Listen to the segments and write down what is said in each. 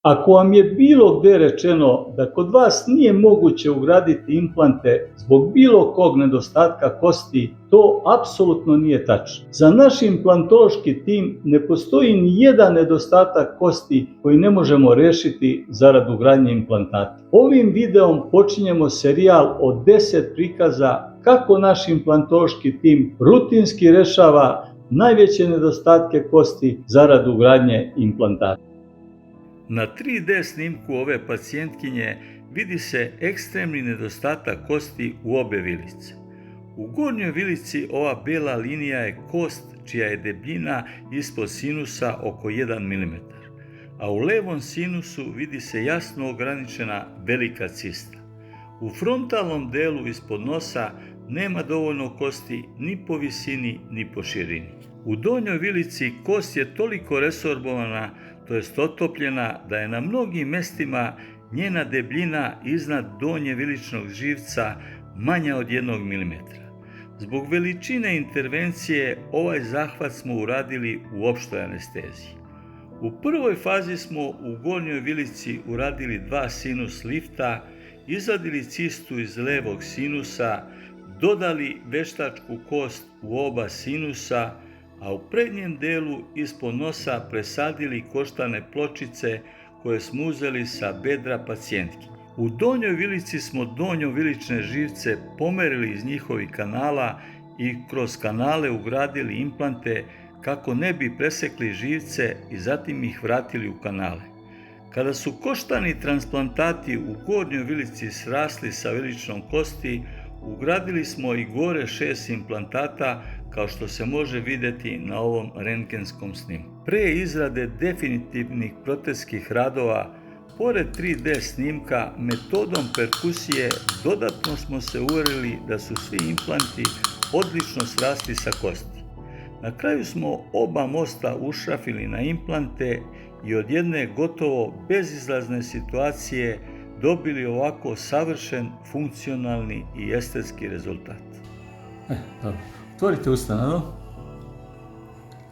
Ako vam je bilo gde rečeno da kod vas nije moguće ugraditi implante zbog bilo kog nedostatka kosti, to apsolutno nije tačno. Za naš implantološki tim ne postoji ni jedan nedostatak kosti koji ne možemo rešiti zarad ugradnje implantata. Ovim videom počinjemo serijal od 10 prikaza kako naš implantološki tim rutinski rešava najveće nedostatke kosti zarad ugradnje implantata. Na 3D snimku ove pacijentkinje vidi se ekstremni nedostatak kosti u obe vilice. U gornjoj vilici ova bela linija je kost čija je debljina ispod sinusa oko 1 mm, a u levom sinusu vidi se jasno ograničena velika cista. U frontalnom delu ispod nosa nema dovoljno kosti ni po visini ni po širini. U donjoj vilici kost je toliko resorbovana, to jest otopljena, da je na mnogim mestima njena debljina iznad donje viličnog živca manja od 1 mm. Zbog veličine intervencije ovaj zahvat smo uradili u opštoj anesteziji. U prvoj fazi smo u gornjoj vilici uradili 2 sinus lifta, izvadili cistu iz levog sinusa, dodali veštačku kost u oba sinusa, a u prednjem delu ispod nosa presadili koštane pločice koje smo uzeli sa bedra pacijentki. U donjoj vilici smo donjovilične živce pomerili iz njihovih kanala i kroz kanale ugradili implante kako ne bi presekli živce i zatim ih vratili u kanale. Kada su koštani transplantati u gornjoj vilici srasli sa viličnom kosti, ugradili smo i gore 6 implantata, kao što se može vidjeti na ovom rentgenskom snimku. Pre izrade definitivnih protetskih radova, pored 3D snimka, metodom perkusije dodatno smo se uverili da su svi implanti odlično srasli sa kosti. Na kraju smo oba mosta ušrafili na implante i od jedne gotovo bezizlazne situacije dobili ovako savršen, funkcionalni i estetski rezultat. Dobro. Otvorite usta nado.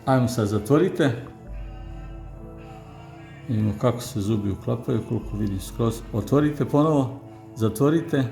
Ajmo sad zatvorite. Vidimo kako se zubi uklapaju, koliko vidim skroz. Otvorite ponovo. Zatvorite.